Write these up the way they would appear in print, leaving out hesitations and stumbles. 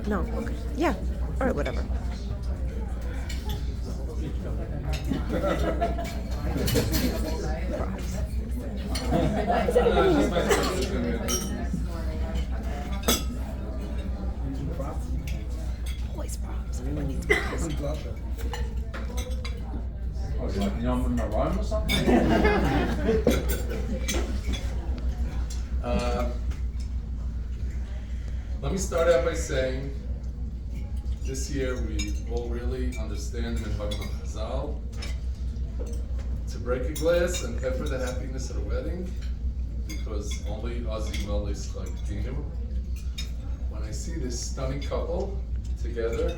No. Okay. Yeah. All right. Whatever. Always props. Everyone needs props. Oh, you like yum in the rhyme or something? Let me start out by saying, this year we all really understand the Minhag of Chazal to break a glass and pepper the happiness at a wedding, because only Azi Melis like Dinu. When I see this stunning couple together,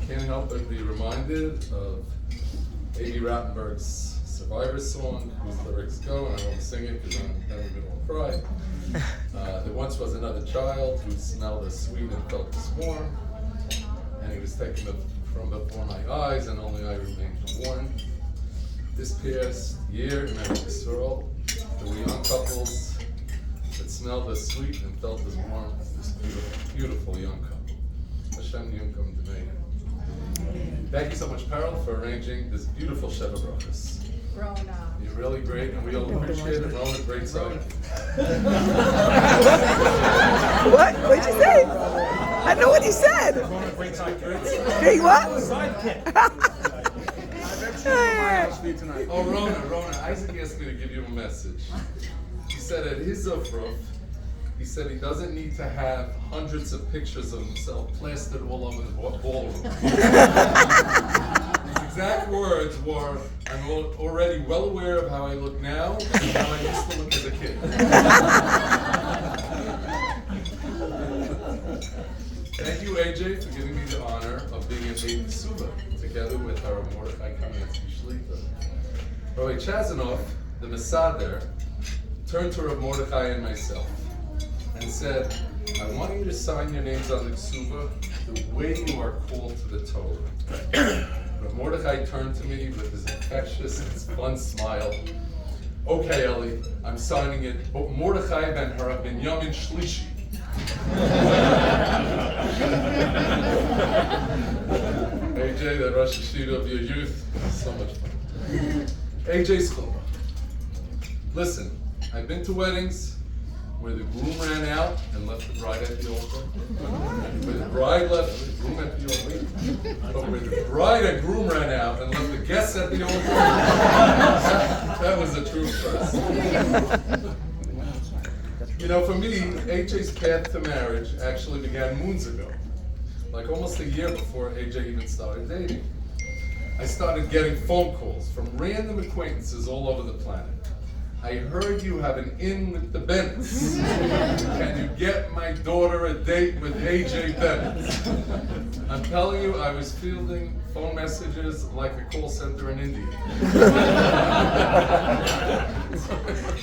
I can't help but be reminded of A.B. Rattenberg's Survivor song, whose lyrics go, and I won't sing it because then we're going to cry. There once was another child who smelled as sweet and felt as warm, and he was taken from before my eyes, and only I remained warm. This past year in Israel, there were young couples that smelled as sweet and felt as warm as this beautiful young couple. Hashem Yunkum D'Meir. Thank you so much, Peril, for arranging this beautiful Sheva Brachos. Rona. You're really great, and we all appreciate it. Rona, great side. What? What'd you say? I know what he said. Great sidekick. Hey, what? Oh, Rona, Isaac asked me to give you a message. He said at his Zofruf, he said he doesn't need to have hundreds of pictures of himself plastered all over the ballroom. His exact words were, I'm already well aware of how I look now and how I used to look as a kid. Thank you, AJ, for giving me the honor of being in Beit Suva together with our Mordechai Kamiansky Shlita. Rabbi Chazanov, the Masader, turned to Rav Mordechai and myself and said, I want you to sign your names on the Ksuva the way you are called to the Torah. Rav Mordechai turned to me with his infectious and fun smile. Okay, Eli, I'm signing it, but Mordechai ben Hara ben Yamin Shlishi. AJ, the Rosh Hashanah of your youth, so much fun. AJ Schilba. Listen, I've been to weddings where the groom ran out and left the bride at the altar. Where the bride left the groom at the altar. But where the bride and groom ran out and left the guests at the altar, that was a true first. You know, for me, AJ's path to marriage actually began moons ago. Like almost a year before AJ even started dating. I started getting phone calls from random acquaintances all over the planet. I heard you have an in with the Bennetts. Can you get my daughter a date with AJ Bennett? I'm telling you, I was fielding phone messages like a call center in India.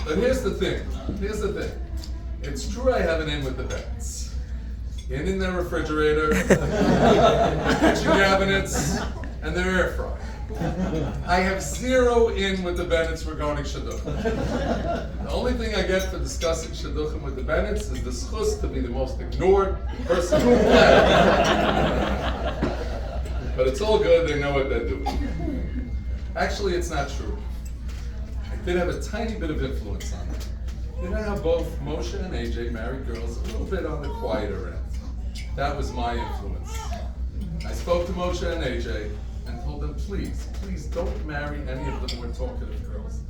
But here's the thing. It's true I have an in with the Bennetts. In their refrigerator, kitchen cabinets, and their air fryer. I have zero in with the Bennetts regarding shidduchim. The only thing I get for discussing shidduchim with the Bennetts is the schus to be the most ignored person on the planet. But it's all good, they know what they're doing. Actually, it's not true. I did have a tiny bit of influence on them. You know how both Moshe and AJ married girls a little bit on the quieter end. That was my influence. I spoke to Moshe and AJ and told them, please don't marry any of them more talkative girls.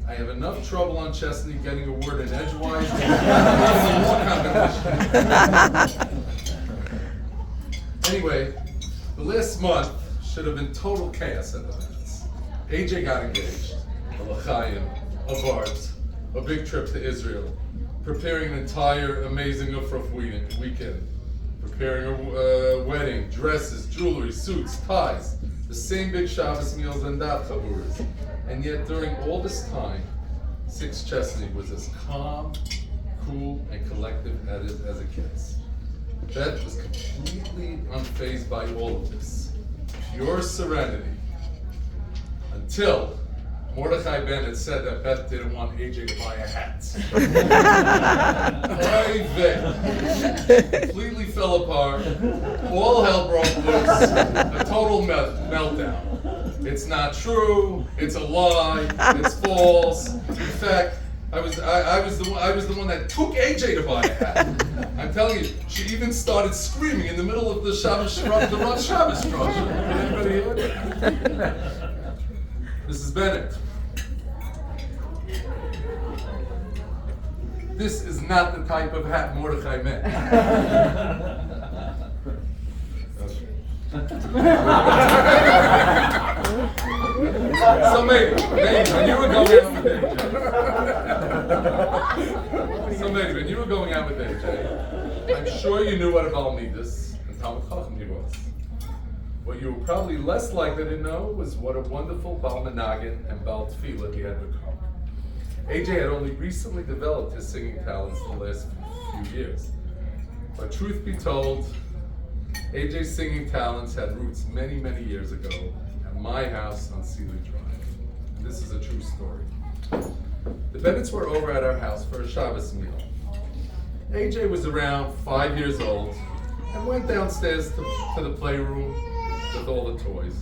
I have enough trouble on Chesney getting a word in edgewise. Anyway, the last month should have been total chaos at the Bennetts. AJ got engaged, a l'chaim, a bart, a big trip to Israel, preparing an entire amazing Ufruf weekend, preparing a wedding, dresses, jewelry, suits, ties, the same big Shabbos meals and daf chaburas. And yet during all this time, Six Chesney was as calm, cool, and collective as a kid's. Beth was completely unfazed by all of this. Pure serenity. Until Mordechai Bennett said that Beth didn't want AJ to buy a hat. Oy vey. Completely fell apart. All hell broke loose. A total meltdown. It's not true. It's a lie. It's false. In fact, I was the one that took AJ to buy a hat. I'm telling you, she even started screaming in the middle of the Shabbos the Rosh Shabbos structure. Anybody hear that? Mrs. Bennett. This is not the type of hat Mordechai meant. So maybe when you were going out with AJ, I'm sure you knew what a Baal Midas and Talmud Chacham he was. What you were probably less likely to know was what a wonderful Baal Menagin and Baal Tefillah he had become. AJ had only recently developed his singing talents in the last few years. But truth be told, AJ's singing talents had roots many, many years ago at my house on Sealy Drive. And this is a true story. The Bennetts were over at our house for a Shabbos meal. AJ was around 5 years old and went downstairs to the playroom with all the toys.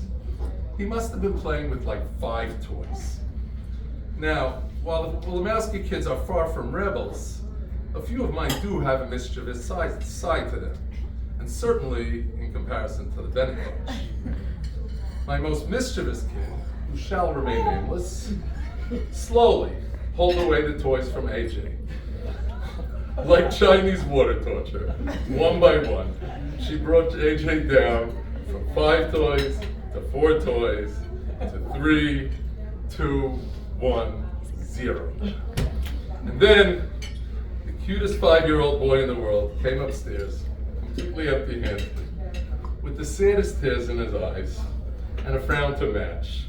He must have been playing with like 5 toys. Now, while the Wolomowski kids are far from rebels, a few of mine do have a mischievous side to them, and certainly in comparison to the Bennett bunch. My most mischievous kid, who shall remain nameless, slowly pulled away the toys from AJ. Like Chinese water torture, one by one, she brought AJ down from 5 toys to 4 toys to 3, 2, 1, 0. And then the cutest 5-year-old boy in the world came upstairs, completely empty-handed, with the saddest tears in his eyes and a frown to match.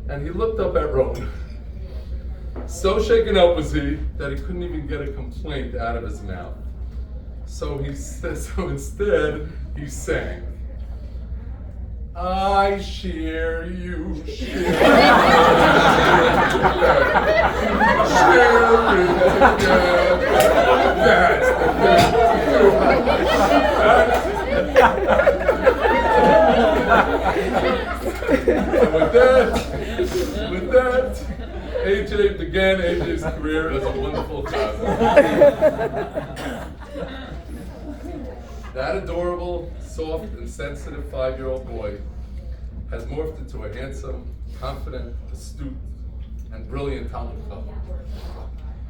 And he looked up at Rowan. So shaken up was he that he couldn't even get a complaint out of his mouth. So instead, he sang, I shear you, shear That's and with that, AJ began AJ's career as a wonderful child. That adorable, soft, and sensitive 5-year-old boy has morphed into a handsome, confident, astute, and brilliant Talmud Chacham.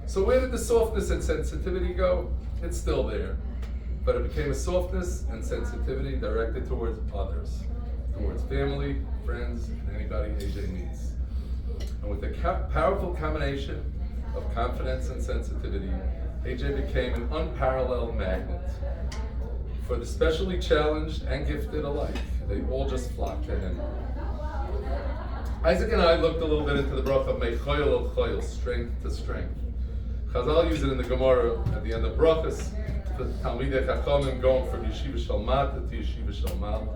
So where did the softness and sensitivity go? It's still there, but it became a softness and sensitivity directed towards others, towards family, friends, and anybody AJ needs. And with the powerful combination of confidence and sensitivity, AJ became an unparalleled magnet for the specially challenged and gifted alike. They all just flocked to him. Isaac and I looked a little bit into the bracha of Mechoyel el Choyel, strength to strength. Chazal use it in the Gemara at the end of Brachos, the Talmidei Chachamim going from Yeshiva Shel Mata to Yeshiva Shel Mal.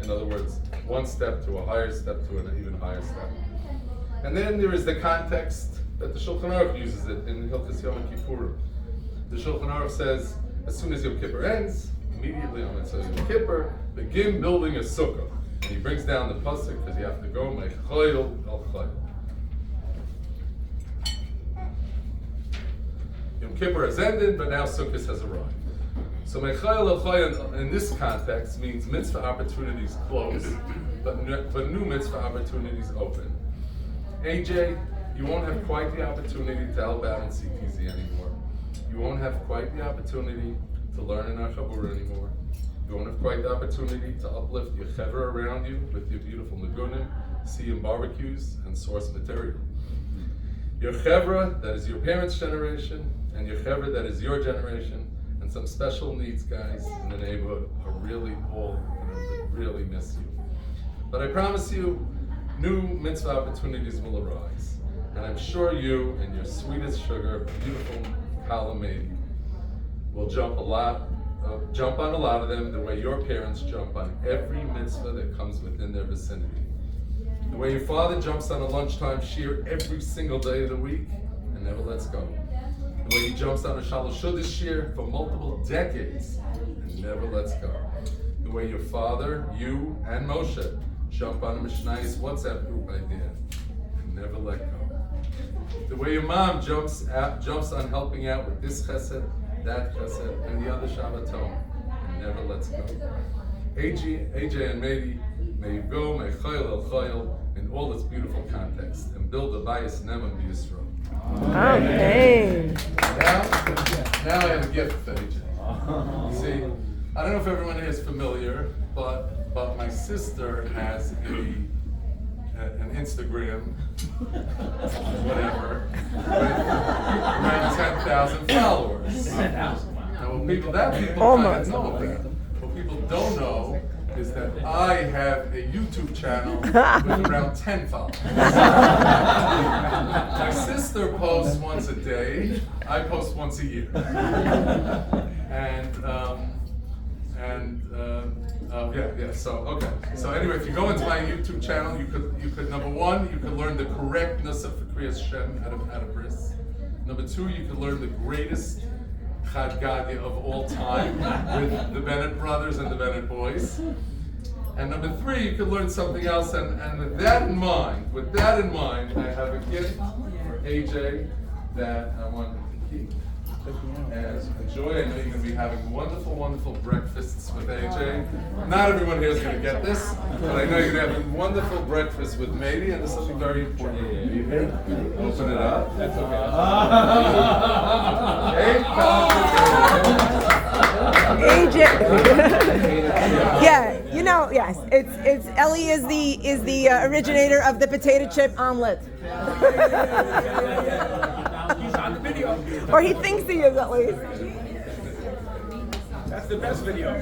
In other words, one step to a higher step to an even higher step. And then there is the context that the Shulchan Aruch uses it in Hilchos Yom Kippurim. The Shulchan Aruch says, as soon as Yom Kippur ends, immediately on Yom Kippur, begin building a sukkah. And he brings down the pasuk because you have to go Mechoyel el Choyel. Yom Kippur has ended, but now Sukkot has arrived. So Mechoyel el Choyel in this context means mitzvah opportunities close, but new mitzvah opportunities open. AJ, you won't have quite the opportunity to help out in CPZ anymore. You won't have quite the opportunity to learn in Achabur anymore. You won't have quite the opportunity to uplift your chevra around you with your beautiful nagunim, siyum barbecues, and source material. Your chevra, that is your parents' generation, and your chevra, that is your generation, and some special needs guys in the neighborhood are really all going to really miss you. But I promise you, new mitzvah opportunities will arise. And I'm sure you and your sweetest sugar, beautiful Kalamedi, will jump on a lot of them the way your parents jump on every mitzvah that comes within their vicinity. The way your father jumps on a lunchtime shiur every single day of the week and never lets go. The way he jumps on a Shalosh Shudas shiur for multiple decades and never lets go. The way your father, you, and Moshe jump on a Mishnayos WhatsApp group idea and never let go. The way your mom jumps on helping out with this chesed, that chesed, and the other Shabbaton and never lets go. AJ and Mady, may you go, may chayil el chayil, in all its beautiful context, and build a bias neman b'Yisrael. Amen. Now I have a gift for AJ. See, I don't know if everyone here is familiar, but my sister has an Instagram, whatever, with around 10,000 followers. Now, what people Almost. What people don't know is that I have a YouTube channel with around 10 followers. My sister posts once a day. I post once a year. So okay. So anyway, if you go into my YouTube channel, you could number one, you could learn the correctness of Kriyas Shem out of bris. Number two, you could learn the greatest Chad Gadya of all time with the Bennett brothers and the Bennett boys. And number three, you could learn something else. And with that in mind, I have a gift for AJ that I want him to keep. And enjoy. I know you're going to be having wonderful, wonderful breakfasts with AJ. Not everyone here is going to get this, but I know you're going to have a wonderful breakfast with Mady, and there's something very important for you here. Open it up. That's AJ. Yeah, you know, yes. It's Ellie is the originator of the potato chip omelet. He's on the video. Or he thinks he is, at least. That's the best video.